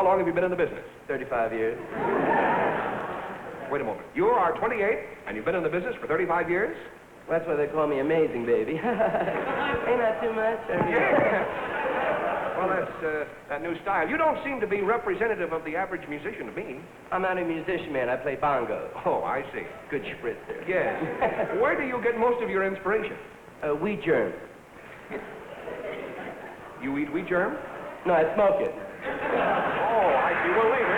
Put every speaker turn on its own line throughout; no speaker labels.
How long have you been in the business?
35 years.
Wait a moment. You are 28, and you've been in the business for 35 years?
That's why they call me Amazing Baby. Ain't that too much?
Yeah. Well, that's that new style. You don't seem to be representative of the average musician to me.
I'm not a musician, man. I play bongo.
Oh, I see.
Good spritzer.
Yes. Where do you get most of your inspiration?
Wheat germ.
You eat wheat germ?
No, I smoke it.
Oh, I see. Well, later.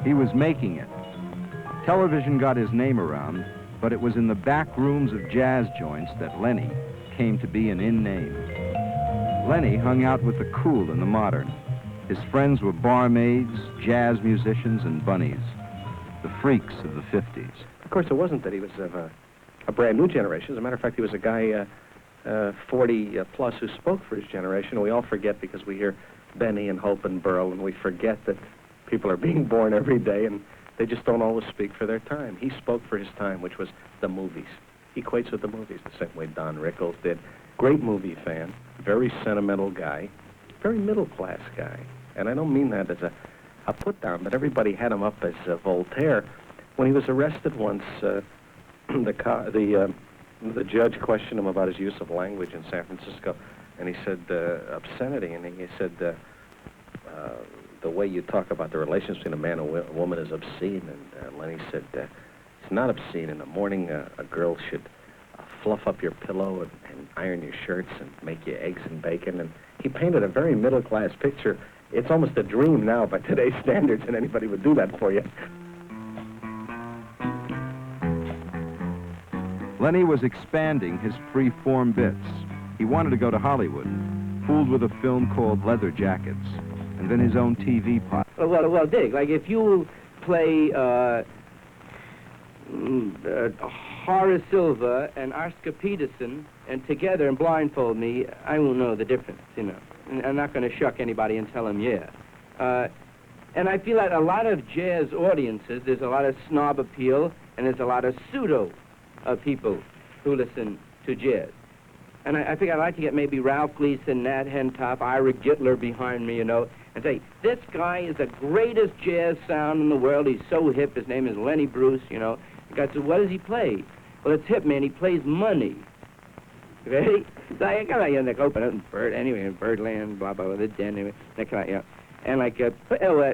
He was making it. Television got his name around, but it was in the back rooms of jazz joints that Lenny came to be an in-name. Lenny hung out with the cool and the modern. His friends were barmaids, jazz musicians, and bunnies, the freaks of the 50s.
Of course, it wasn't that he was of a brand new generation. As a matter of fact, he was a guy 40 plus who spoke for his generation. We all forget because we hear Benny and Hope and Burl, and we forget that people are being born every day, and they just don't always speak for their time. He spoke for his time, which was the movies. He equates with the movies the same way Don Rickles did. Great movie fan, very sentimental guy, very middle-class guy. And I don't mean that as a put-down, but everybody had him up as Voltaire. When he was arrested once, the judge questioned him about his use of language in San Francisco, and he said obscenity, and he said the way you talk about the relationship between a man and a woman is obscene. And Lenny said, it's not obscene. In the morning, a girl should fluff up your pillow and iron your shirts and make you eggs and bacon. And he painted a very middle-class picture. It's almost a dream now by today's standards, and anybody would do that for you.
Lenny was expanding his free-form bits. He wanted to go to Hollywood, fooled with a film called Leather Jackets, and then his own TV pot.
Well, Dick, like if you play Horace Silva and Oscar Peterson and together and blindfold me, I won't know the difference, you know. And I'm not going to shuck anybody and tell them, yeah. And I feel like a lot of jazz audiences, there's a lot of snob appeal, and there's a lot of pseudo people who listen to jazz. And I think I'd like to get maybe Ralph Gleason, Nat Hentop, Ira Gittler behind me, you know, and say, this guy is the greatest jazz sound in the world. He's so hip. His name is Lenny Bruce, you know. The guy said, what does he play? Well, it's hip, man. He plays money. Ready? So I kind of, like, open up in Birdland, blah, blah, blah, the den, anyway, that kind of, you know. And, like,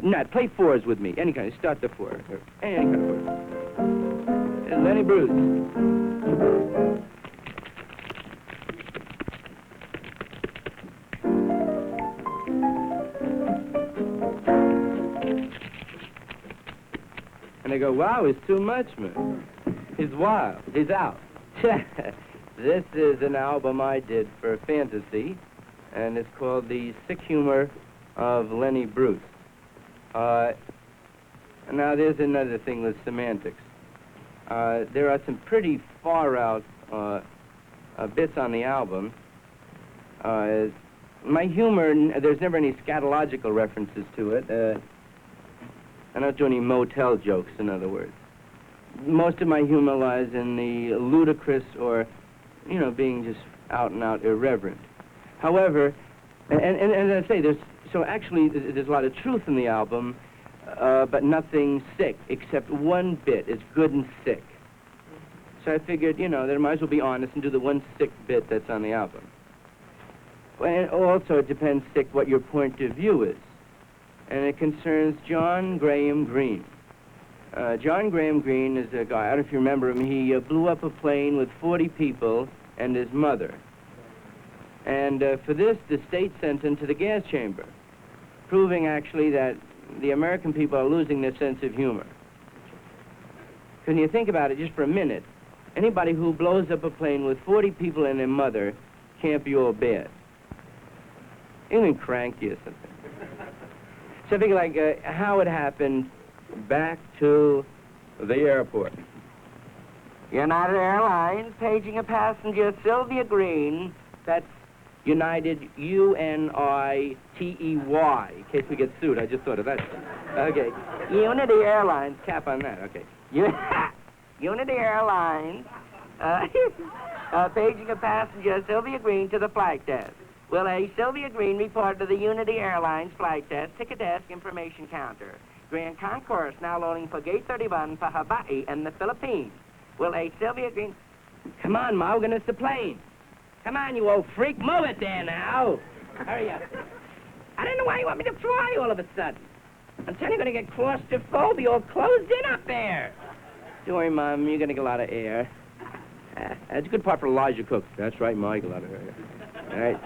Nat, play fours with me. Any kind. Start the four. Any kind of four. Lenny Bruce. And they go, wow, it's too much, man. He's wild. He's out. This is an album I did for Fantasy, and it's called The Sick Humor of Lenny Bruce. Now, there's another thing with semantics. There are some pretty far-out bits on the album. My humor, there's never any scatological references to it. I don't do any motel jokes, in other words. Most of my humor lies in the ludicrous or, you know, being just out-and-out irreverent. However, and as I say, there's a lot of truth in the album, but nothing sick, except one bit is good and sick. So I figured, you know, that I might as well be honest and do the one sick bit that's on the album. And also, it depends, sick, what your point of view is. And it concerns John Graham Greene. John Graham Greene is a guy, I don't know if you remember him, he blew up a plane with 40 people and his mother. And for this, the state sent him to the gas chamber, proving actually that the American people are losing their sense of humor. Because when you think about it just for a minute, anybody who blows up a plane with 40 people and their mother can't be all bad. Even cranky or something. So I figure, like, how it happened back to the airport. United Airlines paging a passenger, Sylvia Green. That's United, Unitey, in case we get sued. I just thought of that. Okay. Unity Airlines, cap on that, okay. Unity Airlines Paging a passenger, Sylvia Green, to the flight desk. Will A. Sylvia Green report to the Unity Airlines flight desk, ticket desk, information counter. Grand Concourse now loading for gate 31 for Hawaii and the Philippines. Will A. Sylvia Green... Come on, Ma, we're gonna miss the plane. Come on, you old freak, move it there now. Hurry up. I don't know why you want me to fly all of a sudden. I'm telling you, you're gonna get claustrophobia all closed in up there. Don't worry, Mom, you're gonna get a lot of air. That's a good part for Elijah Cook. That's right, Ma, you get a lot of air. All right.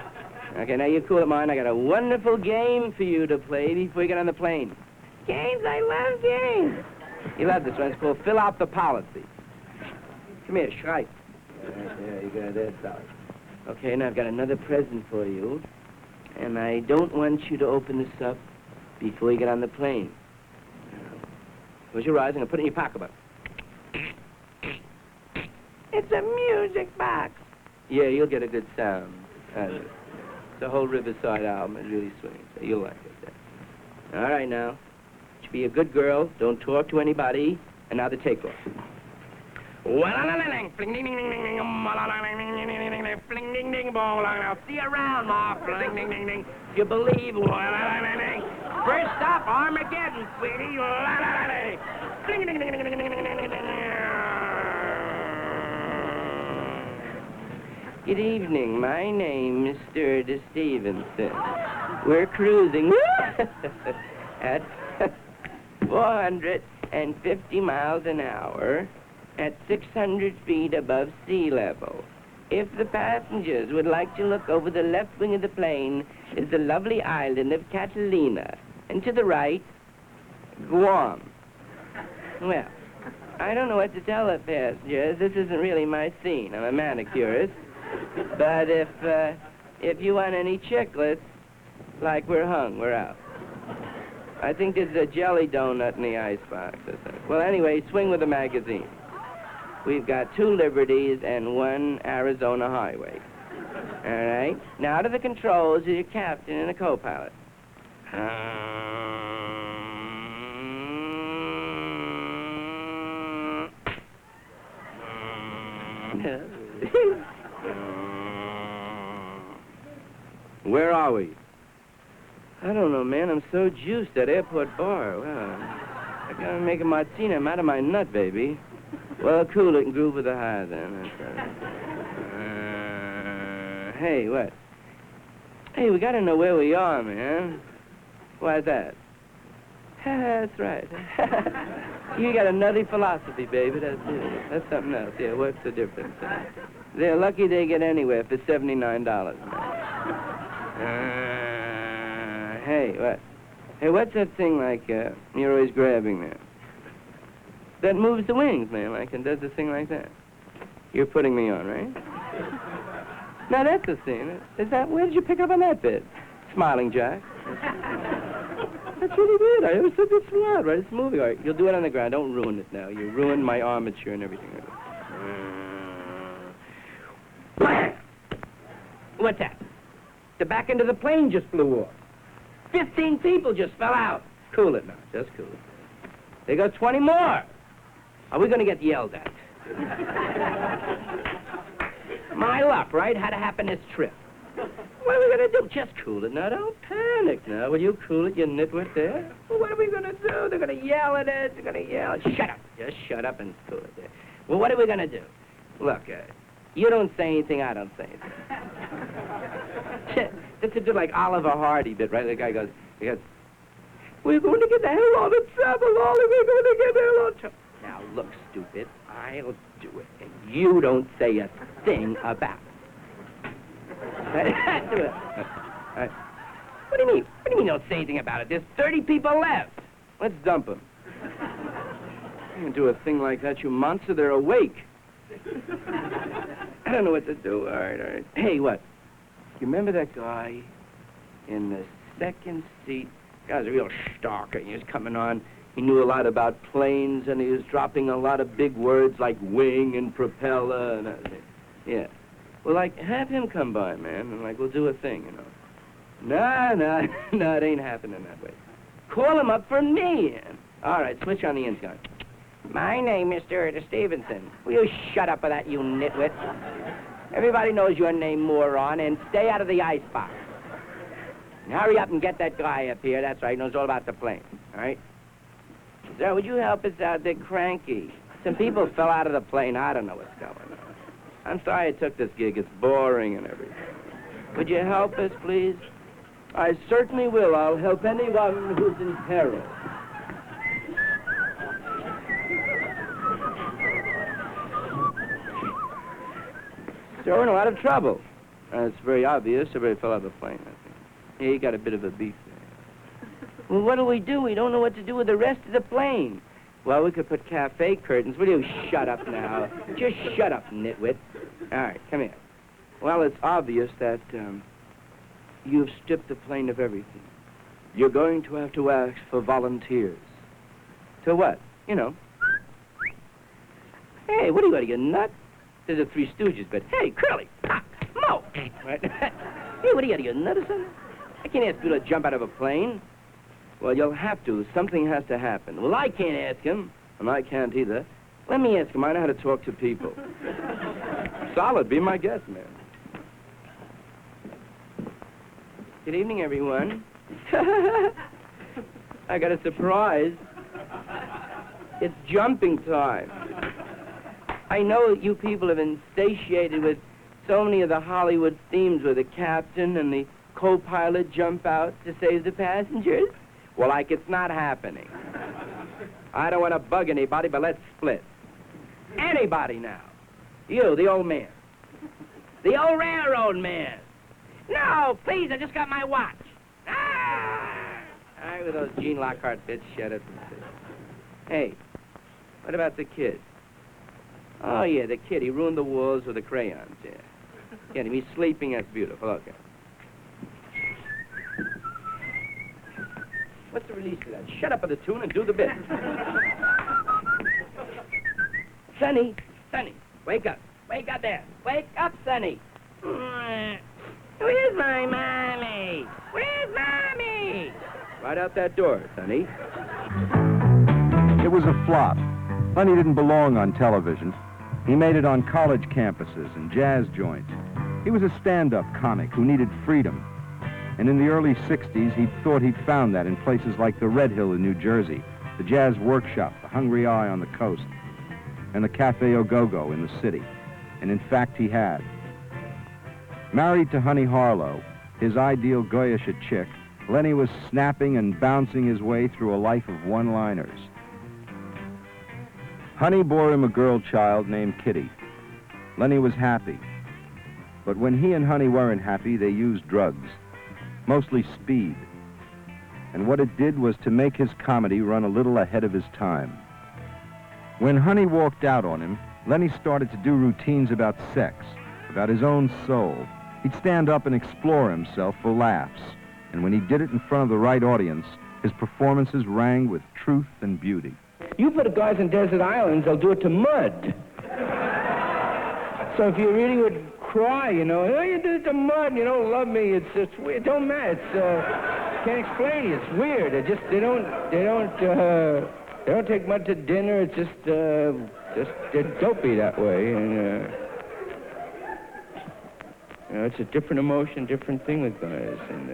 Okay, now you cool it, mine. I got a wonderful game for you to play before you get on the plane. Games, I love games. You love this one. It's called Fill Out the Policy. Come here, Shrike. Right there, you got that solid. Okay, now I've got another present for you. And I don't want you to open this up before you get on the plane. Close your eyes, I'm going to put it in your pocketbook. It's a music box. Yeah, you'll get a good sound. It's a whole Riverside album. It really swings. So you'll like it. All right, now. You be a good girl. Don't talk to anybody. And now the takeoff. I'll see you around, Ma. If you believe. First stop, Armageddon, sweetie. Good evening. My name is Mr. Stevenson. We're cruising at 450 miles an hour at 600 feet above sea level. If the passengers would like to look over the left wing of the plane is the lovely island of Catalina, and to the right, Guam. Well, I don't know what to tell the passengers. This isn't really my scene. I'm a manicurist. But if you want any chiclets, like we're hung, we're out. I think there's a jelly donut in the icebox or something. Well, anyway, swing with the magazine. We've got 2 Liberties and 1 Arizona Highway. All right? Now to the controls of your captain and a co-pilot. Where are we? I don't know, man. I'm so juiced at Airport Bar. Well, I gotta make a martini. I'm out of my nut, baby. Well, cool it and groove with the high, then. Hey, what? Hey, we gotta know where we are, man. Why's that? That's right. You got a nutty philosophy, baby. That's it. That's something else. Yeah, what's the difference? They're lucky they get anywhere for $79, hey, what? Hey, what's that thing like you're always grabbing there? That moves the wings, man, like, and does the thing like that. You're putting me on, right? Now, that's the thing. Is that, where did you pick up on that bit? Smiling Jack. That's really weird. I always said this smart, right? It's moving. All right, you'll do it on the ground. Don't ruin it now. You ruined my armature and everything. What's that? The back end of the plane just blew off. 15 people just fell out. Cool it now. Just cool it. They got 20 more. Are we going to get yelled at? My luck, right? Had to happen this trip. What are we going to do? Just cool it now. Don't panic now. Will you cool it, you nitwit there? Well, what are we going to do? They're going to yell at us. They're going to yell. Shut up. Just shut up and cool it there. Well, what are we going to do? Look, you don't say anything, I don't say anything. That's a bit like Oliver Hardy bit, right? The guy goes, we're going to get the hell out of trouble, Ollie. We're going to get the hell out of trouble. Now, look, stupid, I'll do it, and you don't say a thing about it. Do it. All right. What do you mean? What do you mean don't say anything about it? There's 30 people left. Let's dump them. You can do a thing like that, you monster. They're awake. I don't know what to do. All right, all right. Hey, what? You remember that guy in the second seat? The guy was a real stalker. He was coming on. He knew a lot about planes, and he was dropping a lot of big words like wing and propeller and everything. Yeah. Well, like, have him come by, man, and, like, we'll do a thing, you know. No, it ain't happening that way. Call him up for me. All right, switch on the inside. My name, Mr. Stevenson. Will you shut up with that, you nitwit? Everybody knows your name, moron, and stay out of the icebox. And hurry up and get that guy up here. That's right, knows all about the plane. All right? Sir, would you help us out? They're cranky. Some people fell out of the plane. I don't know what's going on. I'm sorry I took this gig. It's boring and everything. Would you help us, please? I certainly will. I'll help anyone who's in peril. So we're in a lot of trouble. It's very obvious. Everybody fell out of the plane, I think. Yeah, you got a bit of a beef there. Well, what do? We don't know what to do with the rest of the plane. Well, we could put cafe curtains. Will you shut up now? Just shut up, nitwit. All right, come here. Well, it's obvious that you've stripped the plane of everything. You're going to have to ask for volunteers. To what? You know. Hey, what are you, nut? There's the Three Stooges, but hey, Curly, Pop, Mo. Right? Hey, what are you nut or something? I can't ask people to jump out of a plane. Well, you'll have to. Something has to happen. Well, I can't ask him, and I can't either. Let me ask him. I know how to talk to people. Solid. Be my guest, man. Good evening, everyone. I got a surprise. It's jumping time. I know you people have been satiated with so many of the Hollywood themes where the captain and the co-pilot jump out to save the passengers. Well, like it's not happening. I don't want to bug anybody, but let's split. Anybody now. You, the old man. The old railroad man. No, please, I just got my watch. Ah! All right, with those Gene Lockhart bits, shut up. Hey, what about the kid? Oh, yeah, the kid. He ruined the walls with the crayons, yeah. Yeah, he's sleeping. That's beautiful. Okay. What's the release of that? Shut up with the tune and do the bit. Sonny, wake up. Wake up there. Wake up, Sonny. Where's my mommy? Where's mommy? Right out that door, Sonny.
It was a flop. Lenny didn't belong on television. He made it on college campuses and jazz joints. He was a stand-up comic who needed freedom. And in the early 60s, he thought he'd found that in places like the Red Hill in New Jersey, the Jazz Workshop, the Hungry Eye on the coast, and the Cafe Ogogo in the city. And in fact, he had. Married to Honey Harlow, his ideal Goyish chick, Lenny was snapping and bouncing his way through a life of one-liners. Honey bore him a girl child named Kitty. Lenny was happy. But when he and Honey weren't happy, they used drugs. Mostly speed. And what it did was to make his comedy run a little ahead of his time. When Honey walked out on him, Lenny started to do routines about sex, about his own soul. He'd stand up and explore himself for laughs. And when he did it in front of the right audience, his performances rang with truth and beauty.
You put guys in desert islands, they'll do it to mud. So if you really would cry, you know, oh, you did it to mud, and you don't love me, it's weird. It don't matter. It's, can't explain it. It's weird. They don't take mud to dinner. It's just they're dopey that way. And, you know, it's a different emotion, different thing with guys. And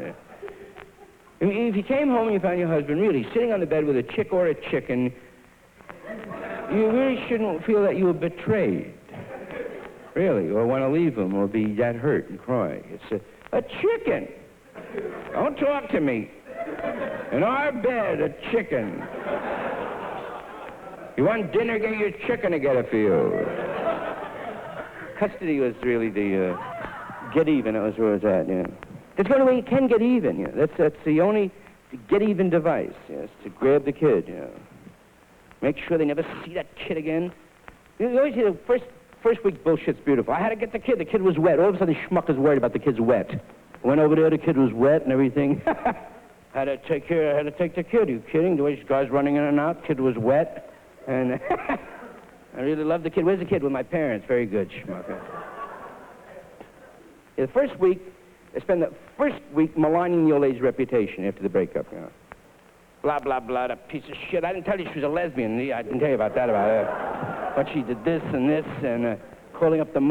if you came home and you found your husband really sitting on the bed with a chick or a chicken, you really shouldn't feel that you were betrayed. Really, or want to leave him, or be that hurt and cry. It's a chicken. Don't talk to me. In our bed, a chicken. You want dinner, get your chicken together for you. Custody was really the get even. That was where it was at, yeah. That's the only way you can get even, yeah. That's the only get even device, yes, to grab the kid, yeah. Make sure they never see that kid again. You always hear the first week bullshit's beautiful. I had to get the kid. The kid was wet. All of a sudden, schmuck is worried about the kid's wet. Went over there, the kid was wet and everything. Had to take the kid. Are you kidding? The way this guy's running in and out, kid was wet. And I really love the kid. Where's the kid? With my parents. Very good, schmuck. The first week, I spent the first week maligning the old lady's reputation after the breakup, you know. Blah, blah, blah, that piece of shit. I didn't tell you she was a lesbian. I didn't tell you about that, about her. But she did this and calling up the